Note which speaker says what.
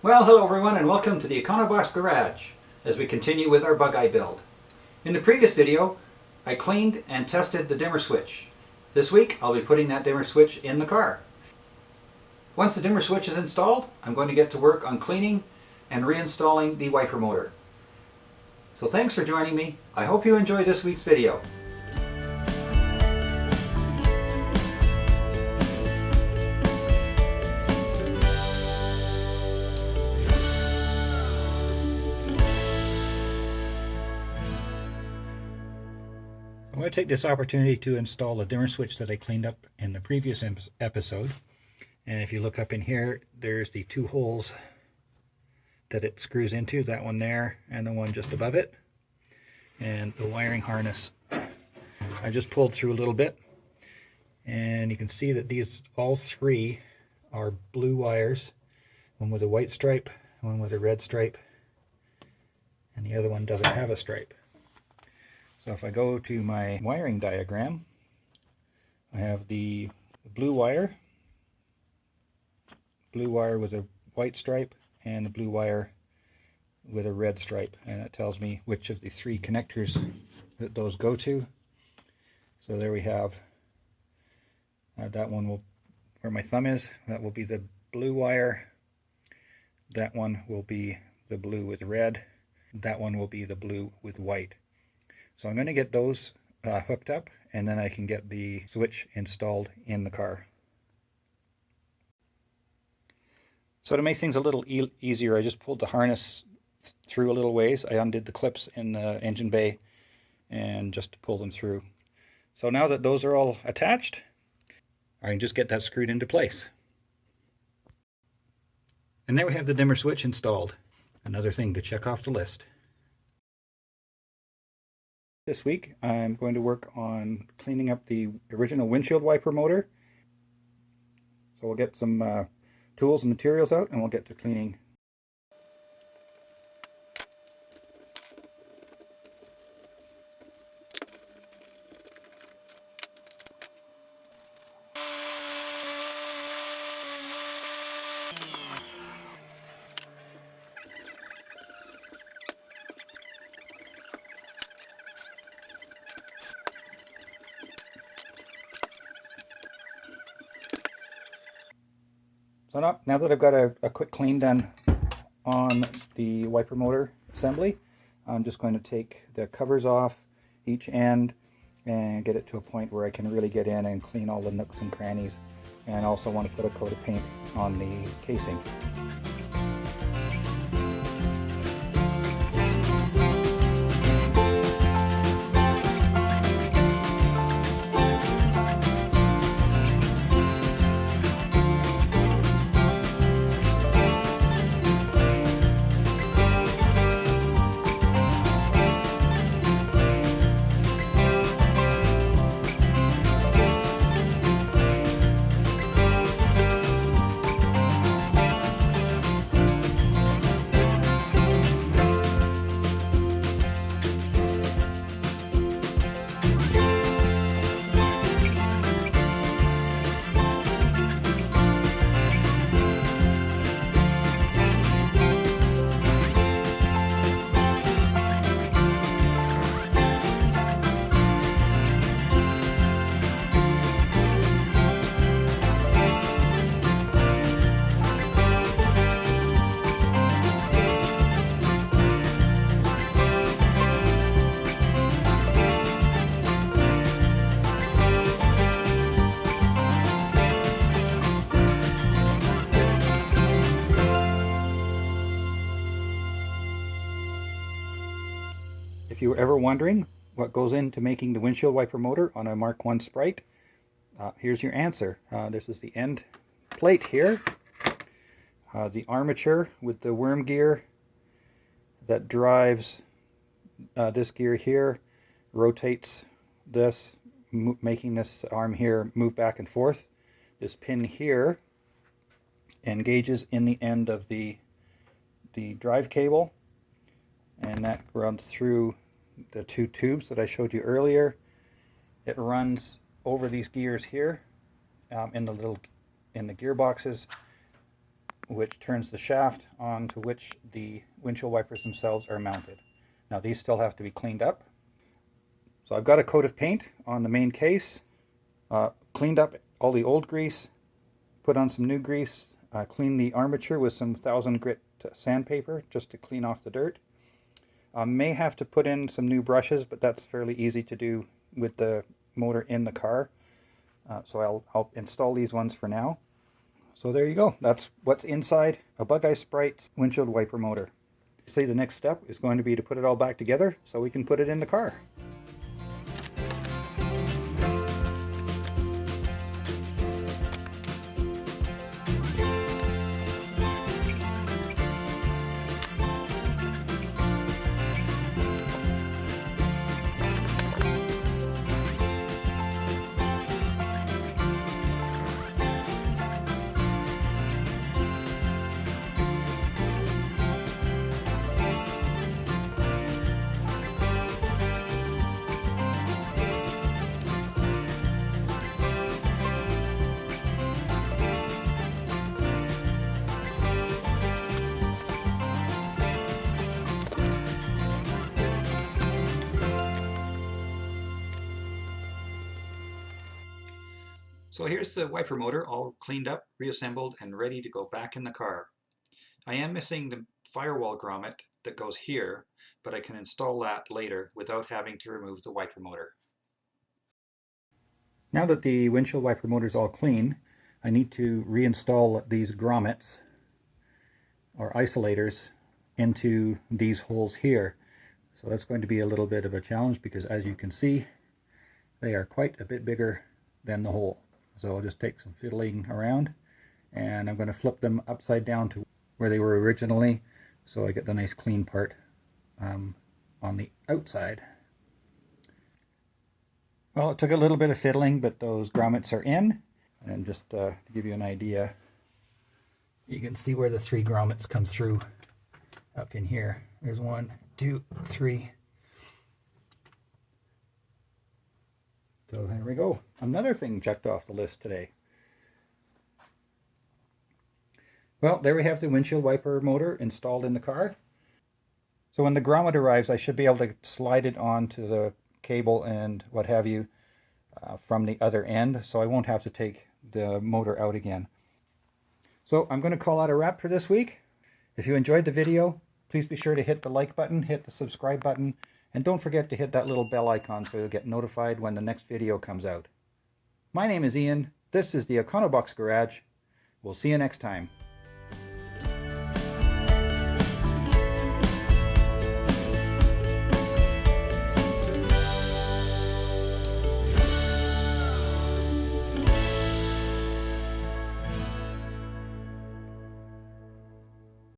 Speaker 1: Well, hello everyone and welcome to the Econobox garage as we continue with our Bugeye build. In the previous video, I cleaned and tested the dimmer switch. This week, I'll be putting that dimmer switch in the car. Once the dimmer switch is installed, I'm going to get to work on cleaning and reinstalling the wiper motor. So thanks for joining me. I hope you enjoy this week's video. I'm going to take this opportunity to install a dimmer switch that I cleaned up in the previous episode. And if you look up in here, there's the two holes that it screws into, that one there and the one just above it. And the wiring harness, I just pulled through a little bit. And you can see that these all three are blue wires. One with a white stripe, one with a red stripe, and the other one doesn't have a stripe. So if I go to my wiring diagram, I have the blue wire with a white stripe, and the blue wire with a red stripe, and it tells me which of the three connectors that those go to. So there we have that one will, where my thumb is, that will be the blue wire. That one will be the blue with red. That one will be the blue with white. So I'm going to get those hooked up, and then I can get the switch installed in the car. So to make things a little easier, I just pulled the harness through a little ways. I undid the clips in the engine bay and just pulled them through. So now that those are all attached, I can just get that screwed into place. And there we have the dimmer switch installed. Another thing to check off the list. This week I'm going to work on cleaning up the original windshield wiper motor. So we'll get some tools and materials out and we'll get to cleaning. So now that I've got a quick clean done on the wiper motor assembly, I'm just going to take the covers off each end and get it to a point where I can really get in and clean all the nooks and crannies, and also want to put a coat of paint on the casing. If you were ever wondering what goes into making the windshield wiper motor on a Mark I Sprite, here's your answer. This is the end plate here, the armature with the worm gear that drives this gear here, rotates this, making this arm here move back and forth. This pin here engages in the end of the drive cable, and that runs through the two tubes that I showed you earlier. It runs over these gears here in the gearboxes which turns the shaft onto which the windshield wipers themselves are mounted. Now these still have to be cleaned up. So I've got a coat of paint on the main case, cleaned up all the old grease, put on some new grease, cleaned the armature with some 1000 grit sandpaper just to clean off the dirt. May have to put in some new brushes, but that's fairly easy to do with the motor in the car. So I'll install these ones for now. So there you go. That's what's inside a Bugeye Sprite windshield wiper motor. Say the next step is going to be to put it all back together so we can put it in the car. So here's the wiper motor all cleaned up, reassembled, and ready to go back in the car. I am missing the firewall grommet that goes here, but I can install that later without having to remove the wiper motor. Now that the windshield wiper motor is all clean, I need to reinstall these grommets or isolators into these holes here. So that's going to be a little bit of a challenge because, as you can see, they are quite a bit bigger than the hole. So I'll just take some fiddling around and I'm going to flip them upside down to where they were originally so I get the nice clean part on the outside. Well, it took a little bit of fiddling, but those grommets are in. And just to give you an idea, you can see where the 3 grommets come through up in here. There's 1, 2, 3. So there we go. Another thing checked off the list today. Well, there we have the windshield wiper motor installed in the car. So when the grommet arrives, I should be able to slide it onto the cable and what have you from the other end, so I won't have to take the motor out again. So I'm going to call out a wrap for this week. If you enjoyed the video, please be sure to hit the like button, hit the subscribe button, and don't forget to hit that little bell icon so you'll get notified when the next video comes out. My name is Ian. This is the Econobox Garage. We'll see you next time.